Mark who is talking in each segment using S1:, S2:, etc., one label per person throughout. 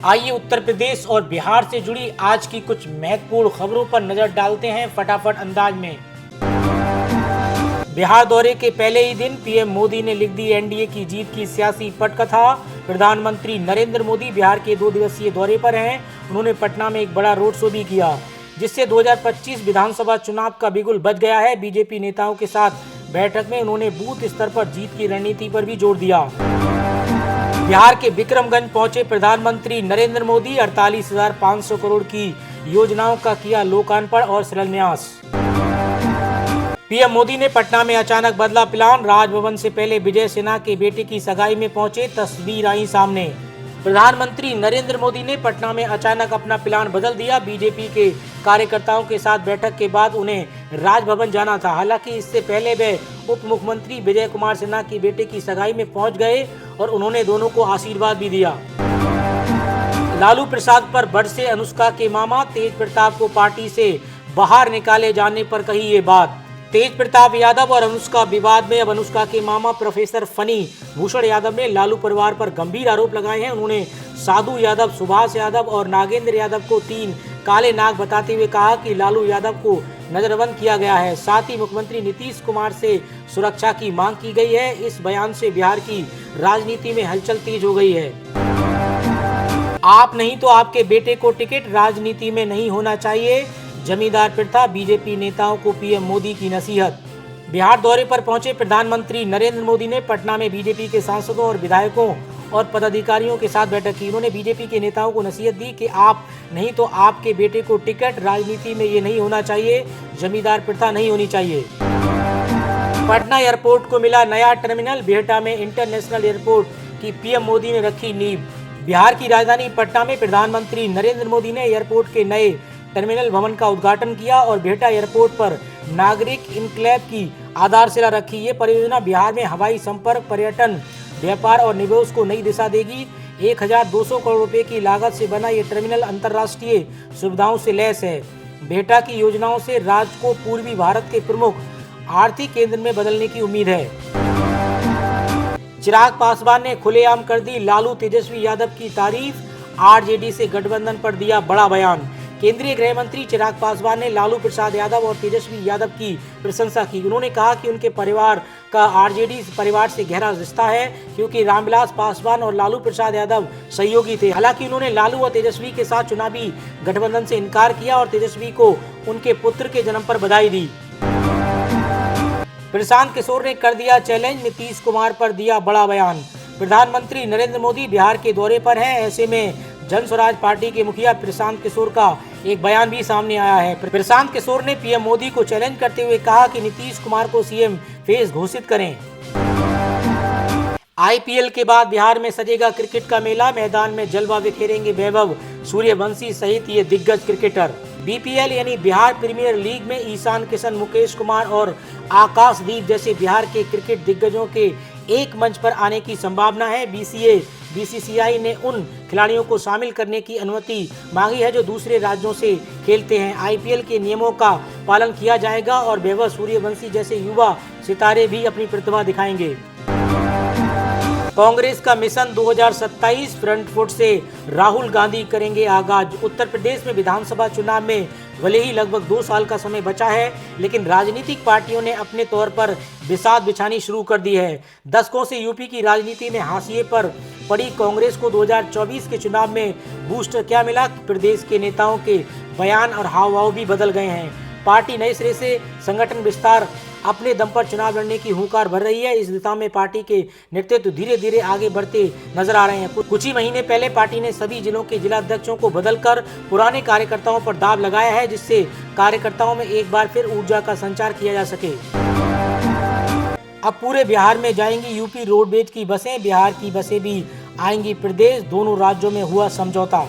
S1: आइए उत्तर प्रदेश और बिहार से जुड़ी आज की कुछ महत्वपूर्ण खबरों पर नजर डालते हैं फटाफट अंदाज में। बिहार दौरे के पहले ही दिन पीएम मोदी ने लिख दी एनडीए की जीत की सियासी पटकथा। प्रधानमंत्री नरेंद्र मोदी बिहार के 2 दिवसीय दौरे पर हैं। उन्होंने पटना में एक बड़ा रोड शो भी किया, जिससे 2025 विधानसभा चुनाव का बिगुल बज गया है। बीजेपी नेताओं के साथ बैठक में उन्होंने बूथ स्तर पर जीत की रणनीति पर भी जोर दिया। बिहार के विक्रमगंज पहुंचे प्रधानमंत्री नरेंद्र मोदी। 48,500 करोड़ की योजनाओं का किया लोकार्पण और शिलान्यास। पीएम मोदी ने पटना में अचानक बदला प्लान। राजभवन से पहले विजय सिन्हा के बेटे की सगाई में पहुंचे, तस्वीर आई सामने। प्रधानमंत्री नरेंद्र मोदी ने पटना में अचानक अपना प्लान बदल दिया। बीजेपी के कार्यकर्ताओं के साथ बैठक के बाद उन्हें राजभवन जाना था। हालांकि इससे पहले वे उप मुख्यमंत्री विजय कुमार सिन्हा की बेटे की सगाई में पहुंच गए और उन्होंने दोनों को आशीर्वाद भी दिया। लालू प्रसाद पर बरसे अनुष्का के मामा। तेज प्रताप को पार्टी से बाहर निकाले जाने पर कही ये बात। तेज प्रताप यादव और अनुष्का विवाद में अब अनुष्का के मामा प्रोफेसर फनी भूषण यादव ने लालू परिवार पर गंभीर आरोप लगाए हैं। उन्होंने साधु यादव, सुभाष यादव और नागेंद्र यादव को 3 काले नाग बताते हुए कहा कि लालू यादव को नजरबंद किया गया है। साथ ही मुख्यमंत्री नीतीश कुमार से सुरक्षा की मांग की गई है। इस बयान से बिहार की राजनीति में हलचल तेज हो गई है। आप नहीं तो आपके बेटे को टिकट राजनीति में नहीं होना चाहिए, जमींदार प्रथा। बीजेपी नेताओं को पीएम मोदी की नसीहत। बिहार दौरे पर पहुंचे प्रधानमंत्री नरेंद्र मोदी ने पटना में बीजेपी के सांसदों और विधायकों और पदाधिकारियों के साथ बैठक की। उन्होंने बीजेपी के नेताओं को नसीहत दी कि आप नहीं तो आपके बेटे को टिकट, राजनीति में ये नहीं होना चाहिए, जमींदार प्रथा नहीं होनी चाहिए। पटना एयरपोर्ट को मिला नया टर्मिनल। बिहटा में इंटरनेशनल एयरपोर्ट की पीएम मोदी ने रखी नींव। बिहार की राजधानी पटना में प्रधानमंत्री नरेंद्र मोदी ने एयरपोर्ट के नए टर्मिनल भवन का उद्घाटन किया और बिहटा एयरपोर्ट पर नागरिक इनक्लेव की आधारशिला रखी। ये परियोजना बिहार में हवाई संपर्क, पर्यटन, व्यापार और निवेश को नई दिशा देगी। 1,200 करोड़ रुपए की लागत से बना ये टर्मिनल अंतर्राष्ट्रीय सुविधाओं से लैस है। बिहटा की योजनाओं से राज्य को पूर्वी भारत के प्रमुख आर्थिक केंद्र में बदलने की उम्मीद है। चिराग पासवान ने खुलेआम कर दी लालू तेजस्वी यादव की तारीफ। आरजेडी से गठबंधन पर दिया बड़ा बयान। केंद्रीय गृह मंत्री चिराग पासवान ने लालू प्रसाद यादव और तेजस्वी यादव की प्रशंसा की। उन्होंने कहा कि उनके परिवार का आरजेडी परिवार से गहरा रिश्ता है, क्योंकि रामविलास पासवान और लालू प्रसाद यादव सहयोगी थे। हालांकि उन्होंने लालू और तेजस्वी के साथ चुनावी गठबंधन से इनकार किया और तेजस्वी को उनके पुत्र के जन्म पर बधाई दी। प्रशांत किशोर ने कर दिया चैलेंज। नीतीश कुमार पर दिया बड़ा बयान। प्रधानमंत्री नरेंद्र मोदी बिहार के दौरे पर हैं, ऐसे में जन स्वराज पार्टी के मुखिया प्रशांत किशोर का एक बयान भी सामने आया है। प्रशांत किशोर ने पीएम मोदी को चैलेंज करते हुए कहा कि नीतीश कुमार को सीएम फेस घोषित करें। आईपीएल के बाद बिहार में सजेगा क्रिकेट का मेला। मैदान में जलवा बिखेरेंगे वैभव सूर्यवंशी सहित ये दिग्गज क्रिकेटर। बीपीएल यानी बिहार प्रीमियर लीग में ईशान किशन, मुकेश कुमार और आकाशदीप जैसे बिहार के क्रिकेट दिग्गजों के एक मंच पर आने की संभावना है। बीसीसीआई ने उन खिलाड़ियों को शामिल करने की अनुमति मांगी है जो दूसरे राज्यों से खेलते हैं। आईपीएल के नियमों का पालन किया जाएगा और वैभव सूर्यवंशी जैसे युवा सितारे भी अपनी प्रतिभा दिखाएंगे। कांग्रेस का मिशन 2027 फ्रंट फुट से राहुल गांधी करेंगे आगाज। उत्तर प्रदेश में विधानसभा चुनाव में भले ही लगभग 2 साल का समय बचा है, लेकिन राजनीतिक पार्टियों ने अपने तौर पर बिसात बिछानी शुरू कर दी है। दशकों से यूपी की राजनीति में हाशिए पर पड़ी कांग्रेस को 2024 के चुनाव में बूस्टर क्या मिला? प्रदेश के नेताओं के बयान और हाव भाव भी बदल गए हैं। पार्टी नए सिरे से संगठन विस्तार, अपने दम पर चुनाव लड़ने की हुंकार भर रही है। इस दिशा में पार्टी के नेतृत्व धीरे धीरे आगे बढ़ते नजर आ रहे हैं। कुछ ही महीने पहले पार्टी ने सभी जिलों के जिलाध्यक्षों को बदलकर पुराने कार्यकर्ताओं पर दाव लगाया है, जिससे कार्यकर्ताओं में एक बार फिर ऊर्जा का संचार किया जा सके। अब पूरे बिहार में जाएंगी यूपी रोडवेज की बसें। बिहार की बसें भी आएंगी प्रदेश। दोनों राज्यों में हुआ समझौता।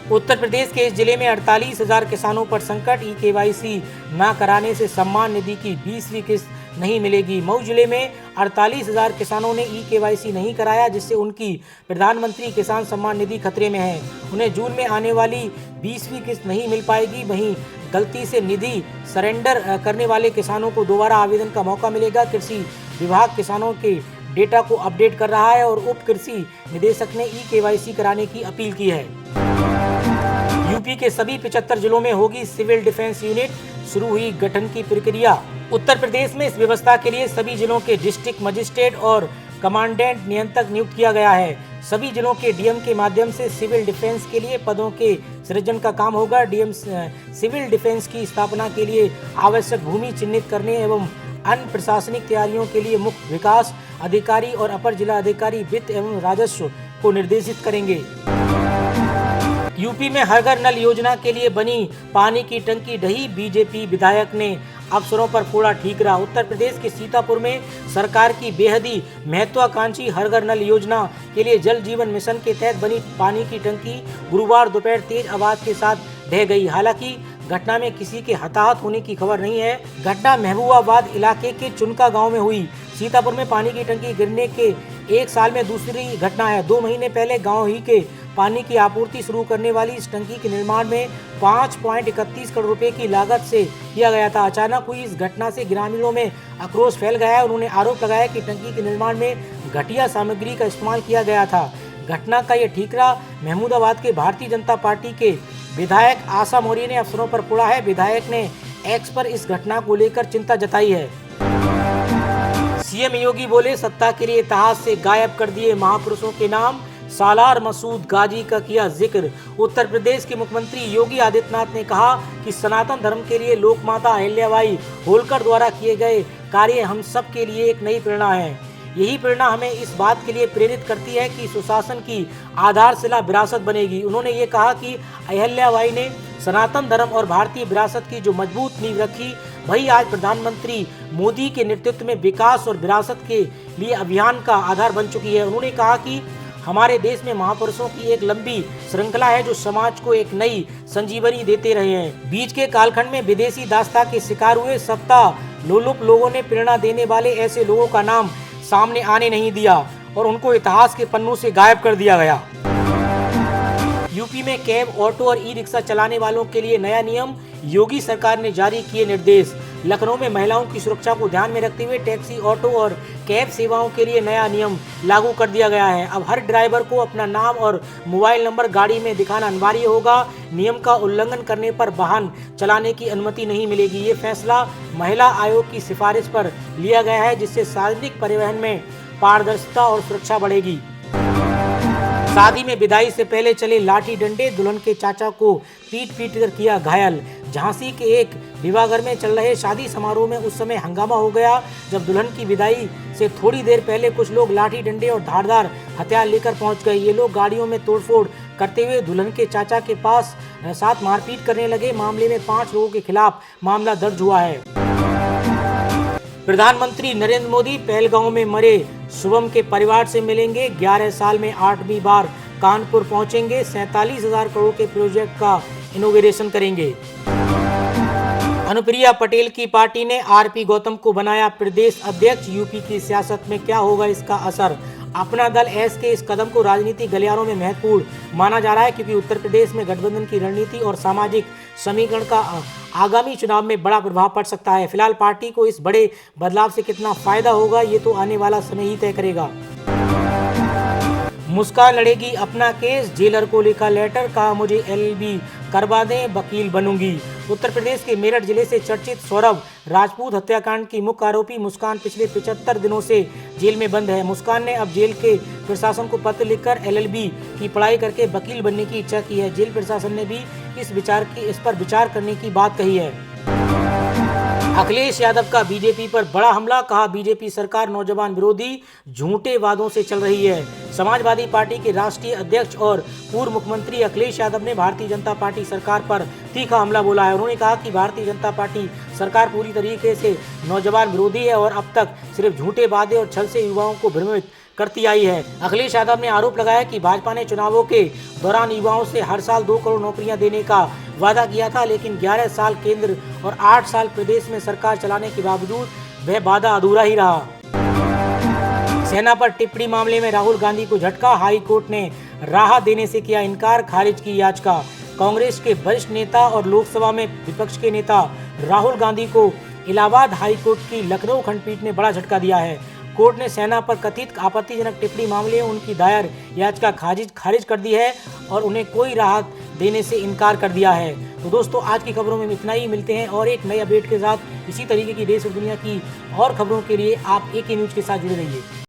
S1: उत्तर प्रदेश के इस जिले में 48,000 किसानों पर संकट। ई-केवाईसी न कराने से सम्मान निधि की 20वीं किस्त नहीं मिलेगी। मऊ जिले में 48,000 किसानों ने ई-केवाईसी नहीं कराया, जिससे उनकी प्रधानमंत्री किसान सम्मान निधि खतरे में है। उन्हें जून में आने वाली 20वीं किस्त नहीं मिल पाएगी। वहीं गलती से निधि सरेंडर करने वाले किसानों को दोबारा आवेदन का मौका मिलेगा। कृषि विभाग किसानों के डेटा को अपडेट कर रहा है और उप कृषि निदेशक ने ई-KYC कराने की अपील की है। यूपी के सभी 75 जिलों में होगी सिविल डिफेंस यूनिट, शुरू हुई गठन की प्रक्रिया। उत्तर प्रदेश में इस व्यवस्था के लिए सभी जिलों के डिस्ट्रिक्ट मजिस्ट्रेट और कमांडेंट नियंत्रक नियुक्त किया गया है। सभी जिलों के डीएम के माध्यम से सिविल डिफेंस के लिए पदों के सृजन का काम होगा। डीएम सिविल डिफेंस की स्थापना के लिए आवश्यक भूमि चिन्हित करने एवं अन्य प्रशासनिक तैयारियों के लिए मुख्य विकास अधिकारी और अपर जिला अधिकारी वित्त एवं राजस्व को निर्देशित करेंगे। यूपी में हर घर नल योजना के लिए बनी पानी की टंकी ढही, बीजेपी विधायक ने अफसरों पर फोड़ा ठीकरा। उत्तर प्रदेश के सीतापुर में सरकार की बेहदी महत्वाकांक्षी हर घर नल योजना के लिए जल जीवन मिशन के तहत बनी पानी की टंकी गुरुवार दोपहर तेज आवाज के साथ ढह गई। हालांकि घटना में किसी के हताहत होने की खबर नहीं है। घटना महबूबाबाद इलाके के चुनका गांव में हुई। सीतापुर में पानी की टंकी गिरने के एक साल में दूसरी घटना है। 2 महीने पहले गांव ही के पानी की आपूर्ति शुरू करने वाली इस टंकी के निर्माण में 5.31 करोड़ रुपए की लागत से किया गया था। अचानक हुई इस घटना से ग्रामीणों में आक्रोश फैल गया है। उन्होंने आरोप लगाया कि टंकी के निर्माण में घटिया सामग्री का इस्तेमाल किया गया था। घटना का यह ठीकरा महमूदाबाद के भारतीय जनता पार्टी के विधायक आशा मौर्य ने अफसरों पर फोड़ा है। विधायक ने एक्स पर इस घटना को लेकर चिंता जताई है। सीएम योगी बोले, सत्ता के लिए इतिहास से गायब कर दिए महापुरुषों के नाम। सालार मसूद गाजी का किया जिक्र। उत्तर प्रदेश के मुख्यमंत्री योगी आदित्यनाथ ने कहा कि सनातन धर्म के लिए लोक माता अहिल्याबाई होलकर द्वारा किए गए कार्य हम सब के लिए एक नई प्रेरणा है। यही प्रेरणा हमें इस बात के लिए प्रेरित करती है कि सुशासन की आधारशिला विरासत बनेगी। उन्होंने ये कहा कि अहिल्याबाई ने सनातन धर्म और भारतीय विरासत की जो मजबूत नींव रखी, वही आज प्रधानमंत्री मोदी के नेतृत्व में विकास और विरासत के लिए अभियान का आधार बन चुकी है। उन्होंने कहा कि हमारे देश में महापुरुषों की एक लंबी श्रृंखला है जो समाज को एक नई संजीवनी देते रहे हैं। बीच के कालखंड में विदेशी दासता के शिकार हुए सत्ता लोलुप लोगों ने प्रेरणा देने वाले ऐसे लोगों का नाम सामने आने नहीं दिया और उनको इतिहास के पन्नों से गायब कर दिया गया। यूपी में कैब, ऑटो और ई रिक्शा चलाने वालों के लिए नया नियम, योगी सरकार ने जारी किए निर्देश। लखनऊ में महिलाओं की सुरक्षा को ध्यान में रखते हुए टैक्सी, ऑटो और कैब सेवाओं के लिए नया नियम लागू कर दिया गया है। अब हर ड्राइवर को अपना नाम और मोबाइल नंबर गाड़ी में दिखाना अनिवार्य होगा। नियम का उल्लंघन करने पर वाहन चलाने की अनुमति नहीं मिलेगी। ये फैसला महिला आयोग की सिफारिश पर लिया गया है, जिससे सार्वजनिक परिवहन में पारदर्शिता और सुरक्षा बढ़ेगी। शादी में विदाई से पहले चले लाठी डंडे, दुल्हन के चाचा को पीट कर किया घायल। झांसी के एक विवाहघर में चल रहे शादी समारोह में उस समय हंगामा हो गया जब दुल्हन की विदाई से थोड़ी देर पहले कुछ लोग लाठी डंडे और धारदार हथियार लेकर पहुंच गए। ये लोग गाड़ियों में तोड़फोड़ करते हुए दुल्हन के चाचा के पास साथ मारपीट करने लगे। मामले में 5 लोगों के खिलाफ मामला दर्ज हुआ है। प्रधानमंत्री नरेंद्र मोदी पहलगांव में मरे शुभम के परिवार से मिलेंगे। 11 साल में 8वीं बार कानपुर पहुंचेंगे। 47,000 करोड़ के प्रोजेक्ट का इनॉग्रेशन करेंगे। अनुप्रिया पटेल की पार्टी ने आरपी गौतम को बनाया प्रदेश अध्यक्ष। यूपी की सियासत में क्या होगा इसका असर? अपना दल एस के इस कदम को राजनीतिक गलियारों में महत्वपूर्ण माना जा रहा है, क्योंकि उत्तर प्रदेश में गठबंधन की रणनीति और सामाजिक समीकरण का आगामी चुनाव में बड़ा प्रभाव पड़ सकता है। फिलहाल पार्टी को इस बड़े बदलाव से कितना फायदा होगा, ये तो आने वाला समय ही तय करेगा। मुस्कान लड़ेगी अपना केस, जेलर को लिखा लेटर, कहा मुझे LLB करवा दें, वकील बनूंगी। उत्तर प्रदेश के मेरठ जिले से चर्चित सौरभ राजपूत हत्याकांड की मुख्य आरोपी मुस्कान पिछले 75 दिनों से जेल में बंद है। मुस्कान ने अब जेल के प्रशासन को पत्र लिखकर LLB की पढ़ाई करके वकील बनने की इच्छा की है। जेल प्रशासन ने भी इस पर विचार करने की बात कही है। अखिलेश यादव का बीजेपी पर बड़ा हमला, कहा बीजेपी सरकार नौजवान विरोधी झूठे वादों से चल रही है। समाजवादी पार्टी के राष्ट्रीय अध्यक्ष और पूर्व मुख्यमंत्री अखिलेश यादव ने भारतीय जनता पार्टी सरकार पर तीखा हमला बोला है। उन्होंने कहा कि भारतीय जनता पार्टी सरकार पूरी तरीके से नौजवान विरोधी है और अब तक सिर्फ झूठे वादे और छल से युवाओं को भ्रमित करती आई है। अखिलेश यादव ने आरोप लगाया कि भाजपा ने चुनावों के दौरान युवाओं से हर साल 2 करोड़ नौकरियां देने का वादा किया था, लेकिन 11 साल केंद्र और 8 साल प्रदेश में सरकार चलाने के बावजूद वह वादा अधूरा ही रहा। सेना पर टिप्पणी मामले में राहुल गांधी को झटका, हाई कोर्ट ने राहत देने से किया इनकार, खारिज की याचिका। कांग्रेस के वरिष्ठ नेता और लोकसभा में विपक्ष के नेता राहुल गांधी को इलाहाबाद हाई कोर्ट की लखनऊ खंडपीठ ने बड़ा झटका दिया है। कोर्ट ने सेना पर कथित आपत्तिजनक टिप्पणी मामले में उनकी दायर याचिका खारिज कर दी है और उन्हें कोई राहत देने से इनकार कर दिया है। तो दोस्तों, आज की खबरों में इतना ही। मिलते हैं और एक नए अपडेट के साथ। इसी तरीके की देश और दुनिया की और खबरों के लिए आप AK न्यूज़ के साथ जुड़े रहिए।